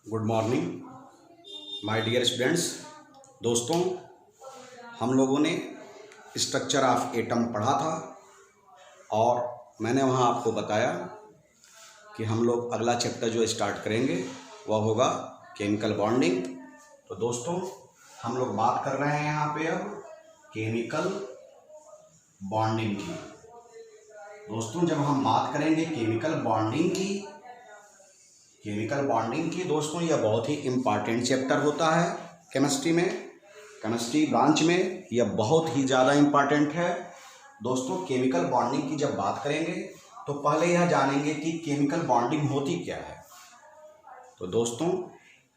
Good morning my dear students. दोस्तों, हम लोगों ने स्ट्रक्चर ऑफ एटम पढ़ा था और मैंने वहाँ आपको बताया कि हम लोग अगला चैप्टर जो स्टार्ट करेंगे वह होगा केमिकल बॉन्डिंग। तो दोस्तों, हम लोग बात कर रहे हैं यहाँ पे अब केमिकल बॉन्डिंग की। दोस्तों, जब हम बात करेंगे केमिकल बॉन्डिंग की दोस्तों, यह बहुत ही इम्पॉर्टेंट चैप्टर होता है केमिस्ट्री में, केमिस्ट्री ब्रांच में यह बहुत ही ज़्यादा इम्पॉर्टेंट है। दोस्तों, केमिकल बॉन्डिंग की जब बात करेंगे तो पहले यह जानेंगे कि केमिकल बॉन्डिंग होती क्या है। तो दोस्तों,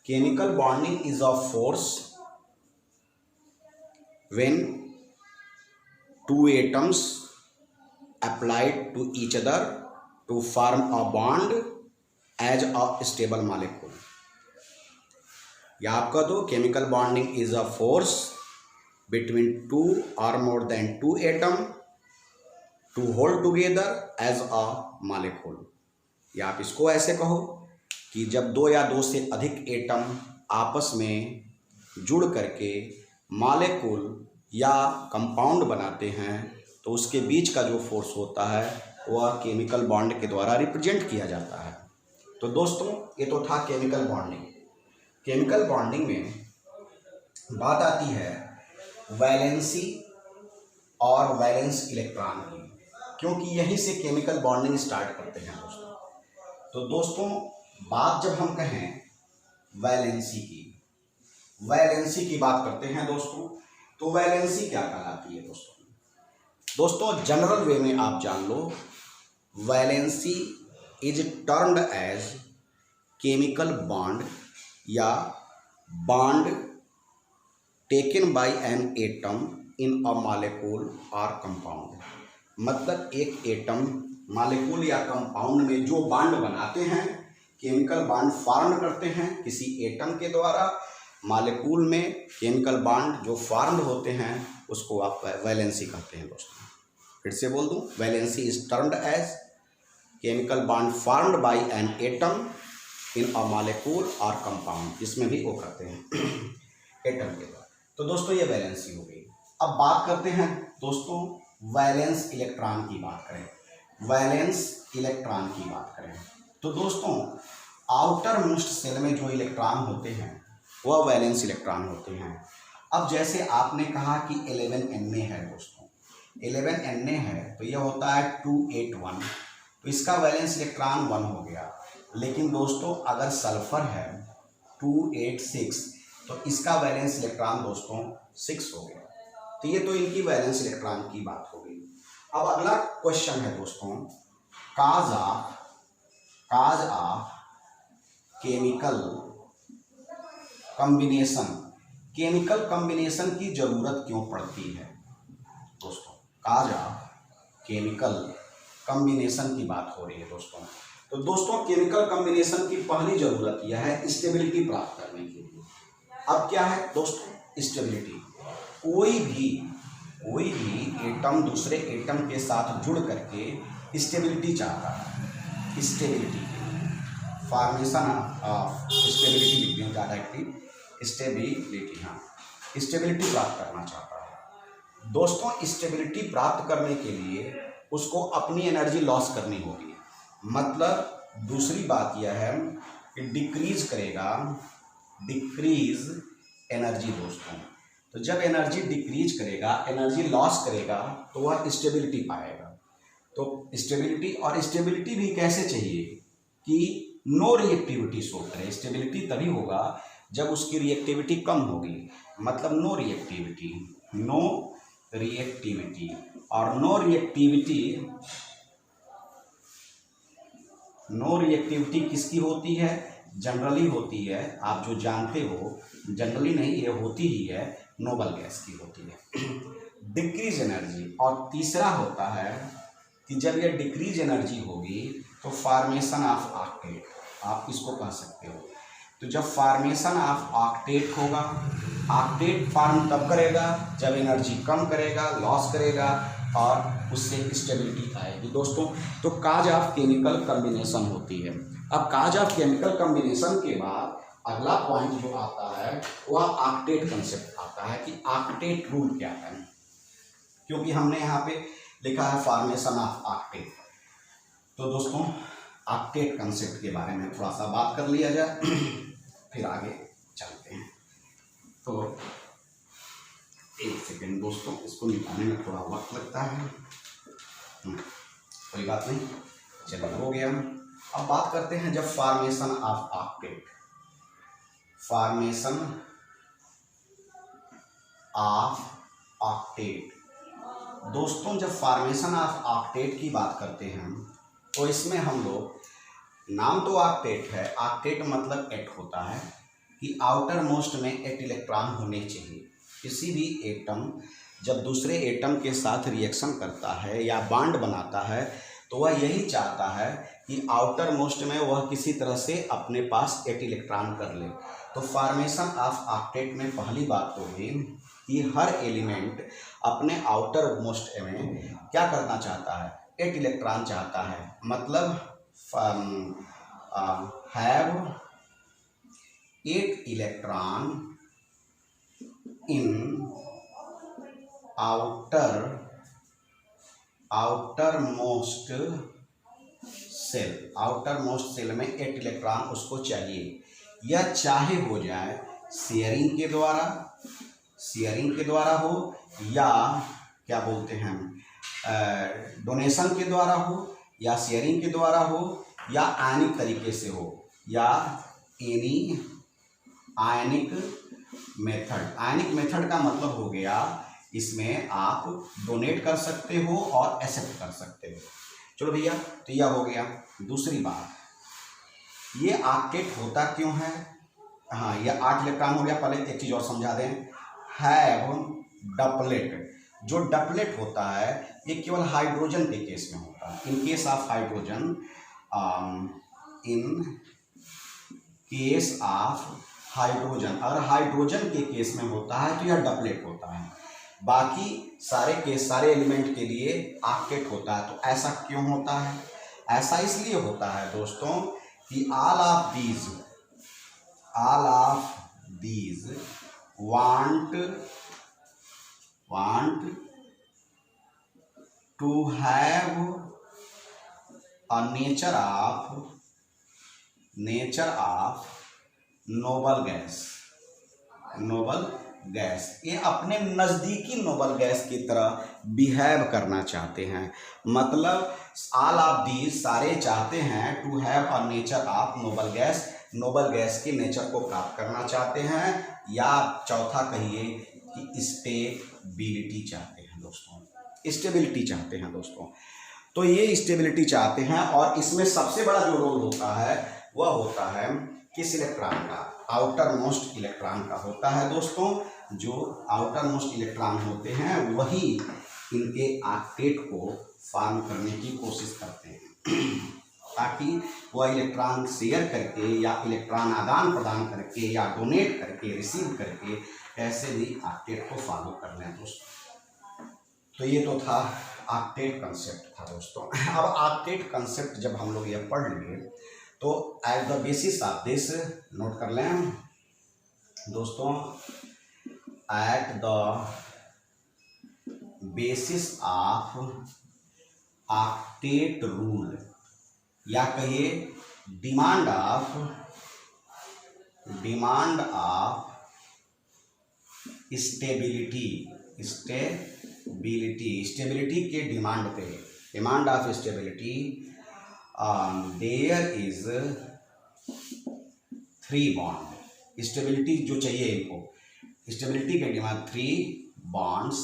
chemical bonding is a force when two atoms applied to each other to form a bond as a stable molecule. या आप कह दो chemical bonding is a force between two और more than two atom to hold together as a molecule. या आप इसको ऐसे कहो कि जब दो या दो से अधिक एटम आपस में जुड़ करके मॉलिक्यूल या कंपाउंड बनाते हैं तो उसके बीच का जो फोर्स होता है वह केमिकल बॉन्ड के द्वारा रिप्रेजेंट किया जाता है। तो दोस्तों, ये तो था केमिकल बॉन्डिंग। केमिकल बॉन्डिंग में बात आती है वैलेंसी और वैलेंस इलेक्ट्रॉन की, क्योंकि यहीं से केमिकल बॉन्डिंग स्टार्ट करते हैं दोस्तों। तो दोस्तों, बात जब हम कहें वैलेंसी की बात करते हैं दोस्तों, तो वैलेंसी क्या कहलाती है दोस्तों, जनरल वे में आप जान लो, valency is termed as chemical bond या bond taken by an atom in a molecule और कंपाउंड। मतलब एक एटम मॉलिक्यूल या कंपाउंड में जो बॉन्ड बनाते हैं, केमिकल बॉन्ड फॉर्म करते हैं किसी एटम के द्वारा, मॉलिक्यूल में केमिकल बॉन्ड जो फॉर्म होते हैं उसको आप वैलेंसी कहते हैं दोस्तों। फिर से बोल दूं, valency is termed as chemical bond formed by an atom in a molecule और कंपाउंड, इसमें भी वो करते हैं एटम के द्वारा। तो दोस्तों, ये वैलेंसी हो गई। अब बात करते हैं दोस्तों वैलेंस इलेक्ट्रॉन की बात करें। तो दोस्तों, आउटर मोस्ट सेल में जो इलेक्ट्रॉन होते हैं वह वैलेंस इलेक्ट्रॉन होते हैं। अब जैसे आपने कहा कि 11 Na है दोस्तों, 11 Na है तो यह होता है 281, तो इसका वैलेंस इलेक्ट्रॉन 1 हो गया। लेकिन दोस्तों, अगर सल्फर है 286 तो इसका वैलेंस इलेक्ट्रॉन दोस्तों 6 हो गया। तो ये तो इनकी वैलेंस इलेक्ट्रॉन की बात हो गई। अब अगला क्वेश्चन है दोस्तों, काज ऑफ केमिकल कॉम्बिनेशन की जरूरत क्यों पड़ती है दोस्तों। काज ऑफ केमिकल कॉम्बिनेशन की बात हो रही है दोस्तों। तो दोस्तों, केमिकल कॉम्बिनेशन की पहली जरूरत यह है स्टेबिलिटी प्राप्त करने के लिए। अब क्या है दोस्तों स्टेबिलिटी? कोई भी एटम दूसरे एटम के साथ जुड़ करके स्टेबिलिटी चाहता है, stability formation of stability directly stability प्राप्त करना चाहता है दोस्तों। स्टेबिलिटी प्राप्त करने के लिए उसको अपनी एनर्जी लॉस करनी होगी। मतलब दूसरी बात यह है कि डिक्रीज एनर्जी दोस्तों। तो जब एनर्जी डिक्रीज करेगा, एनर्जी लॉस करेगा तो वह स्टेबिलिटी पाएगा। तो स्टेबिलिटी भी कैसे चाहिए कि नो रिएक्टिविटी शो करे। स्टेबिलिटी तभी होगा जब उसकी रिएक्टिविटी कम होगी, मतलब नो रिएक्टिविटी और नो रिएक्टिविटी किसकी होती है? जनरली होती है, आप जो जानते हो, जनरली नहीं, ये होती ही है, नोबल गैस की होती है। डिक्रीज एनर्जी, और तीसरा होता है कि जब ये डिक्रीज एनर्जी होगी तो फॉर्मेशन ऑफ ऑक्टेट, आप इसको कह सकते हो। तो जब फॉर्मेशन ऑफ ऑक्टेट होगा, ऑक्टेट फॉर्म तब करेगा जब एनर्जी कम करेगा, लॉस करेगा और उससे स्टेबिलिटी आएगी दोस्तों। तो काज ऑफ केमिकल कॉम्बिनेशन होती है। अब काज ऑफ केमिकल कॉम्बिनेशन के बाद अगला पॉइंट जो आता है वह ऑक्टेट कंसेप्ट आता है कि ऑक्टेट रूल क्या है, क्योंकि हमने यहाँ पे लिखा है फॉर्मेशन ऑफ ऑक्टेट। तो दोस्तों ऑक्टेट कंसेप्ट के बारे में थोड़ा सा बात कर लिया जाए, फिर आगे चलते हैं। तो एक सेकेंड दोस्तों, इसको निकालने में थोड़ा वक्त लगता है, कोई बात नहीं, चलो हो गया। अब बात करते हैं जब formation of octet, formation of octet. दोस्तों जब फॉर्मेशन ऑफ ऑक्टेट की बात करते हैं तो इसमें हम लोग, नाम तो ऑक्टेट है, ऑक्टेट मतलब 8 होता है कि आउटर मोस्ट में 8 इलेक्ट्रॉन होने चाहिए। किसी भी एटम जब दूसरे एटम के साथ रिएक्शन करता है या बॉन्ड बनाता है तो वह यही चाहता है कि आउटर मोस्ट में वह किसी तरह से अपने पास 8 इलेक्ट्रॉन कर ले। तो फॉर्मेशन ऑफ ऑक्टेट में पहली बात तो है कि हर एलिमेंट अपने आउटर मोस्ट में क्या करना चाहता है, 8 इलेक्ट्रॉन चाहता है, मतलब have 8 electron in outermost shell. Outermost shell में 8 इलेक्ट्रॉन उसको चाहिए। यह चाहे हो जाए शेयरिंग के द्वारा हो या क्या बोलते हैं डोनेशन के द्वारा हो या शेयरिंग के द्वारा हो या आयनिक तरीके से हो या एनी आयनिक मेथड। आयनिक मेथड का मतलब हो गया इसमें आप डोनेट कर सकते हो और एक्सेप्ट कर सकते हो। चलो भैया, तो यह हो गया। दूसरी बात, ये ऑक्टेट होता क्यों है? हाँ, यह 8 इलेक्ट्रॉन हो गया। पहले एक चीज़ और समझा दें, हैव डपलेट। जो डपलेट होता है ये केवल हाइड्रोजन के केस में होता है। In case of hydrogen, in case of hydrogen, अगर हाइड्रोजन के केस में होता है तो यह डपलेट होता है। बाकी सारे एलिमेंट के लिए ऑक्टेट होता है। तो ऐसा क्यों होता है? ऐसा इसलिए होता है दोस्तों कि all of these want to have a nature of noble gas. ये अपने नज़दीकी नोबल गैस की तरह बिहेव करना चाहते हैं। मतलब ऑल ऑफ दीज, सारे चाहते हैं to have a nature of noble gas, noble gas के नेचर को प्राप्त करना चाहते हैं, या चौथा कहिए कि स्टेबिलिटी चाहते हैं दोस्तों। स्टेबिलिटी चाहते हैं दोस्तों। तो ये स्टेबिलिटी चाहते हैं और इसमें सबसे बड़ा जो रोल होता है वह होता है किस इलेक्ट्रॉन का? आउटर मोस्ट इलेक्ट्रॉन का होता है दोस्तों। जो आउटर मोस्ट इलेक्ट्रॉन होते हैं वही इनके ऑक्टेट को फॉर्म करने की कोशिश करते हैं ताकि वह इलेक्ट्रॉन शेयर करके या इलेक्ट्रॉन आदान प्रदान करके या डोनेट करके, रिसीव करके ऐसे भी ऑक्टेट को फॉलो कर लें दोस्तों। तो ये तो था ऑक्टेट कंसेप्ट था दोस्तों। अब ऑक्टेट कंसेप्ट जब हम लोग ये पढ़ लिए तो at the basis of this, नोट कर लें दोस्तों, at the basis of octet rule, या कहिए डिमांड ऑफ स्टेबिलिटी के डिमांड पे, demand of stability, there is 3 bond. Stability जो चाहिए इनको, स्टेबिलिटी के डिमांड 3 बॉन्ड्स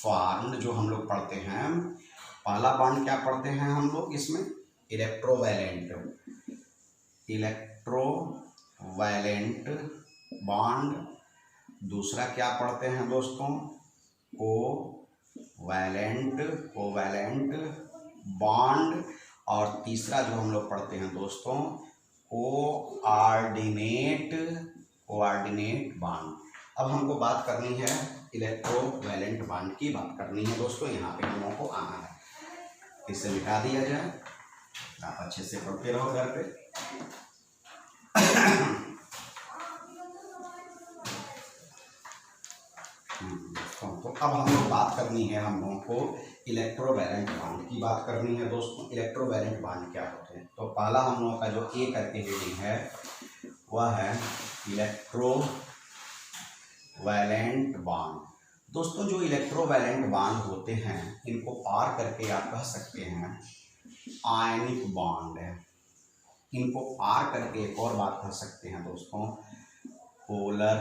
फॉर्म्ड, जो हम लोग पढ़ते हैं। पहला बॉन्ड क्या पढ़ते हैं हम लोग इसमें? Electrovalent bond. दूसरा क्या पढ़ते हैं दोस्तों? Covalent bond. और तीसरा जो हम लोग पढ़ते हैं दोस्तों, कोऑर्डिनेट बॉन्ड। अब हमको बात करनी है इलेक्ट्रोवैलेंट बॉन्ड की बात करनी है दोस्तों। यहाँ पे हम लोगों को आना है, इसे मिटा दिया जाए। आप अच्छे से पढ़ते रहो घर पे। अब हम लोग बात करनी है, हम लोगों को इलेक्ट्रोवैलेंट बॉन्ड की बात करनी है दोस्तों। इलेक्ट्रोवैलेंट बॉन्ड क्या होते हैं? तो पहला हम लोगों का जो ए करके हेडिंग है वह है इलेक्ट्रोवैलेंट बॉन्ड। दोस्तों जो इलेक्ट्रोवैलेंट बॉन्ड होते हैं इनको पार करके आप कह सकते हैं आयनिक बॉन्ड है। इनको पार करके एक और बात कर सकते हैं दोस्तों, पोलर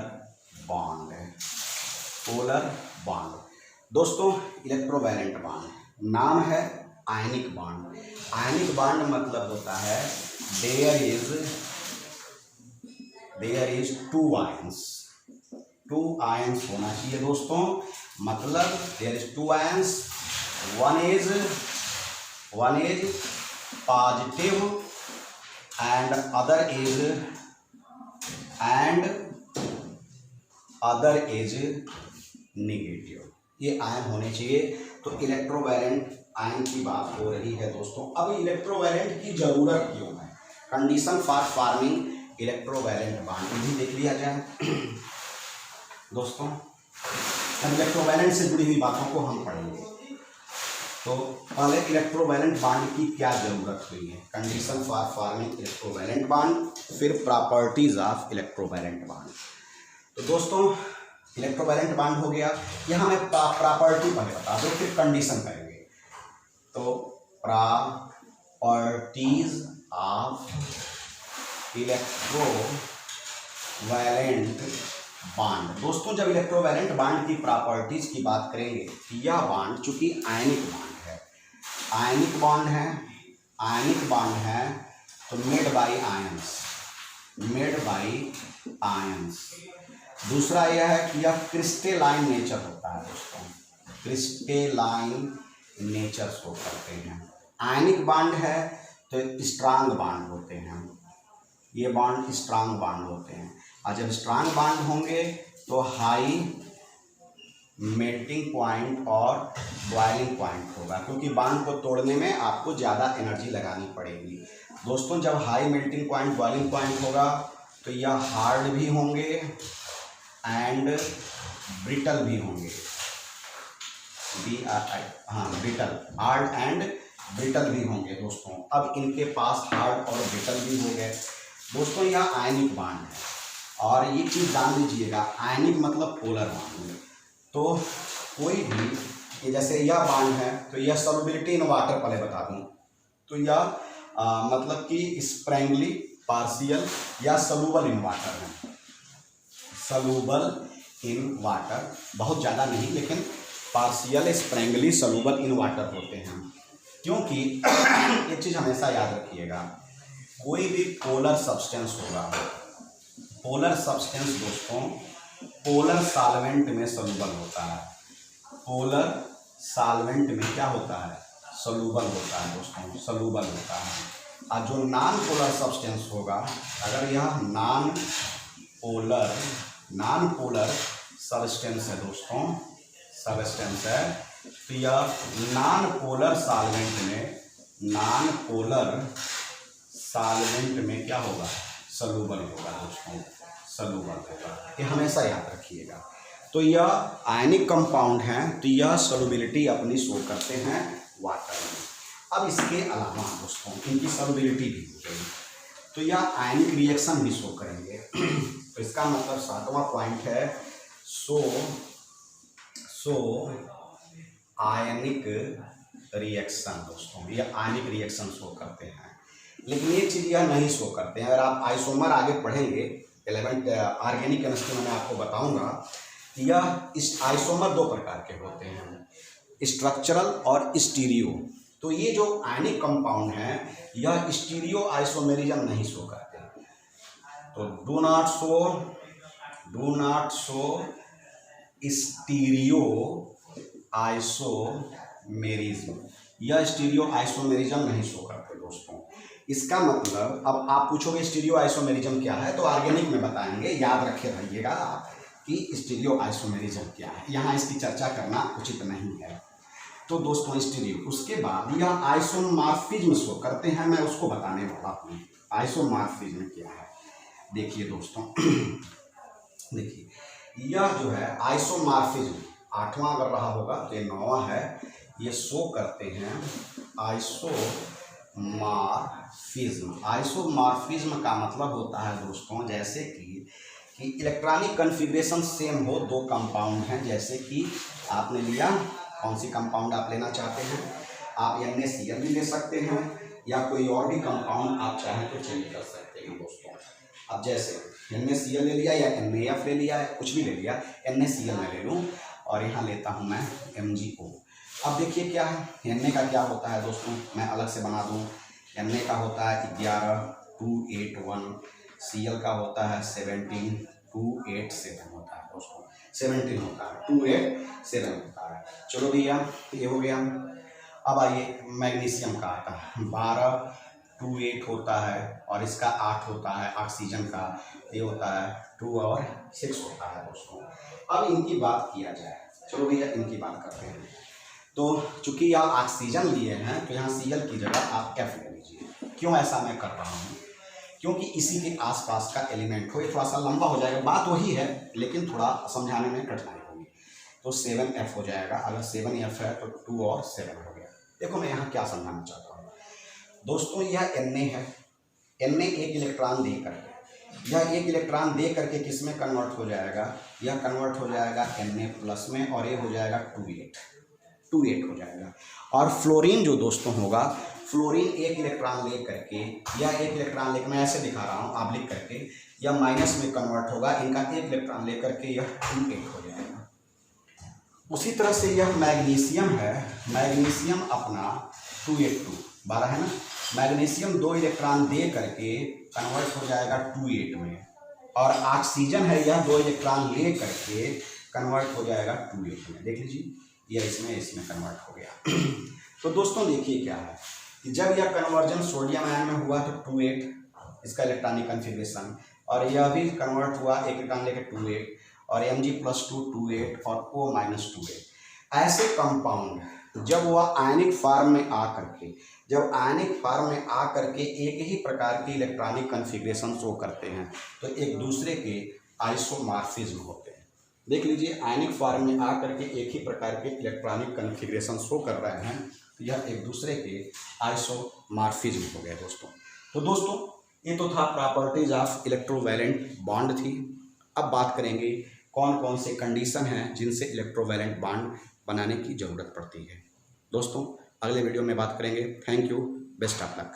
बॉन्ड है। पोलर बॉन्ड दोस्तों इलेक्ट्रोवैलेंट बॉन्ड नाम है आयनिक बॉन्ड। आयनिक बॉन्ड मतलब होता है देयर इज टू आयंस होना चाहिए दोस्तों। मतलब there is two ions, one is positive and other is negative. ये आयन होने चाहिए। तो इलेक्ट्रोवैलेंट आयन की बात हो रही है दोस्तों। अब इलेक्ट्रोवैलेंट की जरूरत क्यों है? Condition for forming electrovalent bond भी देख लिया जाए दोस्तों। अब इलेक्ट्रोवैलेंट से जुड़ी हुई बातों को हम पढ़ेंगे। तो पहले इलेक्ट्रोवैलेंट बॉन्ड की क्या जरूरत हुई है, condition for forming electrovalent bond, फिर प्रॉपर्टीज ऑफ इलेक्ट्रोवैलेंट बॉन्ड। तो दोस्तों इलेक्ट्रोवैलेंट बॉन्ड हो गया। यहाँ मैं प्रॉपर्टी पहले बता दूँ फिर कंडीशन करेंगे। तो प्रॉपर्टीज ऑफ इलेक्ट्रोवैलेंट बॉन्ड। दोस्तों जब इलेक्ट्रोवैलेंट बॉन्ड की प्रॉपर्टीज की बात करेंगे, यह बॉन्ड चूंकि आयनिक बॉन्ड है तो मेड बाई आयंस। दूसरा यह है कि यह क्रिस्टलाइन नेचर होता है दोस्तों, क्रिस्टलाइन नेचर शो करते हैं। आयनिक बॉन्ड है तो स्ट्रांग बॉन्ड होते हैं, ये बॉन्ड स्ट्रांग बॉन्ड होते हैं। और जब स्ट्रांग बॉन्ड होंगे तो हाई मेल्टिंग पॉइंट और बॉइलिंग पॉइंट होगा, क्योंकि बॉन्ड को तोड़ने में आपको ज़्यादा एनर्जी लगानी पड़ेगी दोस्तों। जब high melting point boiling point होगा तो यह हार्ड भी होंगे एंड ब्रिटल भी होंगे। हार्ड एंड ब्रिटल भी होंगे दोस्तों। अब इनके पास हार्ड और ब्रिटल भी हो गए दोस्तों। यह आयनिक बॉन्ड है। और ये चीज़ जान लीजिएगा, आयनिक मतलब पोलर बॉन्ड। तो कोई भी जैसे यह बॉन्ड है तो यह सॉल्युबिलिटी इन वाटर, पहले बता दूं तो यह मतलब कि स्प्रैंगली पार्शियल या सलूबल इन वाटर है। सलूबल इन वाटर, बहुत ज़्यादा नहीं लेकिन पार्शियल स्प्रैंगली सलूबल इन वाटर होते हैं। क्योंकि एक चीज़ हमेशा याद रखिएगा, कोई भी पोलर सब्सटेंस होगा, पोलर सब्सटेंस दोस्तों पोलर सॉल्वेंट में सॉल्युबल होता है। पोलर सॉल्वेंट में क्या होता है? सॉल्युबल होता है दोस्तों, सॉल्युबल होता है। और जो नॉन पोलर सब्सटेंस होगा, अगर यह नॉन पोलर सब्सटेंस है दोस्तों, सब्सटेंस है, तो यह नॉन पोलर सॉल्वेंट में क्या होगा? सॉल्युबल होगा दोस्तों, सॉल्युबल होगा। ये हमेशा याद रखिएगा। तो यह आयनिक कंपाउंड हैं तो यह सॉल्युबिलिटी अपनी शो करते हैं वाटर में। अब इसके अलावा दोस्तों इनकी सॉल्युबिलिटी भी हो गई तो यह आयनिक रिएक्शन भी शो करेंगे। तो इसका मतलब 7वां पॉइंट है आयनिक रिएक्शन दोस्तों। ये आयनिक रिएक्शन शो करते हैं, लेकिन ये चीज़ यह नहीं शो करते हैं। अगर आप आइसोमर आगे पढ़ेंगे 11th ऑर्गेनिक केमिस्ट्री में मैं आपको बताऊंगा कि यह इस आइसोमर 2 प्रकार के होते हैं, स्ट्रक्चरल और स्टीरियो। तो ये जो आयनिक कंपाउंड हैं यह स्टीरियो आइसोमेरिज्म नहीं शो करते। तो do not show stereo isomerism, यह स्टीरियो आइसोमेरिज्म नहीं शो करते दोस्तों। इसका मतलब अब आप पूछोगे स्टीरियो आइसोमेरिज्म क्या है, तो ऑर्गेनिक में बताएंगे, याद रखे रहिएगा कि स्टीरियो आइसोमेरिज्म क्या है, यहाँ इसकी चर्चा करना उचित नहीं है। तो दोस्तों स्टीरियो, उसके बाद यह आइसोमॉर्फिज्म शो करते हैं, मैं उसको बताने वाला हूँ। आइसोमॉर्फिज्म क्या है देखिए दोस्तों, देखिए यह जो है 8वां अगर रहा होगा तो ये 9वां है, ये शो करते हैं आइसोमॉर्फिज्म। आइसोमॉर्फिज्म का मतलब होता है दोस्तों जैसे कि इलेक्ट्रॉनिक कन्फिग्रेशन सेम हो, दो कंपाउंड हैं, जैसे कि आपने लिया, कौन सी कंपाउंड आप लेना चाहते हैं, आप NaCl भी ले सकते हैं या कोई और भी कंपाउंड आप चाहें तो चेंज कर सकते हैं दोस्तों। अब जैसे NaCl ले लिया या NaF ले लिया, कुछ भी ले लिया, NaCl मैं ले लूँ और यहाँ लेता हूँ मैं MgO। अब देखिए क्या है, Na का क्या होता है दोस्तों, मैं अलग से बना दूँ। Na का होता है 11,281, Cl का होता है 17,287 होता है दोस्तों, 17 होता है, 287 होता है। चलो भैया ये हो गया। अब आइए मैग्नीशियम का आता है 12,28 होता है और इसका 8 होता है, ऑक्सीजन का ये होता है 2 और 6 होता है दोस्तों। अब इनकी बात किया जाए, चलो भैया इनकी बात करते हैं। तो चूंकि आप ऑक्सीजन लिए हैं तो यहाँ Cl की जगह आप F ले लीजिए। क्यों ऐसा मैं कर रहा हूँ, क्योंकि इसी के आसपास का एलिमेंट हो, ये थोड़ा सा लंबा हो जाएगा, बात वही है लेकिन थोड़ा समझाने में कठिनाई होगी। तो 7F हो जाएगा, अगर 7F है तो 2 और 7 हो गया। देखो मैं यहाँ क्या समझाना चाहता हूँ दोस्तों, यह Na है, Na एक इलेक्ट्रॉन दे करके, यह एक इलेक्ट्रॉन दे करके किस में कन्वर्ट हो जाएगा, यह कन्वर्ट हो जाएगा Na+ में और ये हो जाएगा 2,8 हो जाएगा। और फ्लोरीन जो दोस्तों होगा, फ्लोरीन एक इलेक्ट्रॉन ले करके, या एक इलेक्ट्रॉन लेकर, मैं ऐसे दिखा रहा हूँ आप लिख करके, यह माइनस में कन्वर्ट होगा, इनका एक इलेक्ट्रॉन ले करके यह 2,8 हो जाएगा। उसी तरह से यह मैग्नीशियम है, मैग्नीशियम अपना 2,8 12 है ना, मैग्नीशियम 2 इलेक्ट्रॉन दे करके कन्वर्ट हो जाएगा 2,8 में, और ऑक्सीजन है यह 2 इलेक्ट्रॉन ले करके कन्वर्ट हो जाएगा 2,8 में। देख लीजिए यह इसमें कन्वर्ट हो गया। तो दोस्तों देखिए क्या है कि जब यह कन्वर्जन सोडियम आयन में हुआ तो 2,8 इसका इलेक्ट्रॉनिक कन्फिग्रेशन, और यह भी कन्वर्ट हुआ एक इलेक्ट्रॉन लेकर 2,8 और Mg+2 2,8 और O-2,8। ऐसे कंपाउंड जब वह आयनिक फॉर्म में आ करके एक ही प्रकार की इलेक्ट्रॉनिक कन्फिग्रेशन शो करते हैं तो एक दूसरे के आइसोमॉर्फिज्म होते हैं। देख लीजिए आयनिक फॉर्म में आ करके एक ही प्रकार के इलेक्ट्रॉनिक कन्फिग्रेशन शो कर रहे हैं तो यह एक दूसरे के आइसोमॉर्फिज्म हो गए दोस्तों। तो दोस्तों ये तो था प्रॉपर्टीज ऑफ इलेक्ट्रोवैलेंट बॉन्ड थी। अब बात करेंगे कौन कौन से कंडीशन हैं जिनसे इलेक्ट्रोवैलेंट बॉन्ड बनाने की ज़रूरत पड़ती है। दोस्तों अगले वीडियो में बात करेंगे। Thank you, best of luck.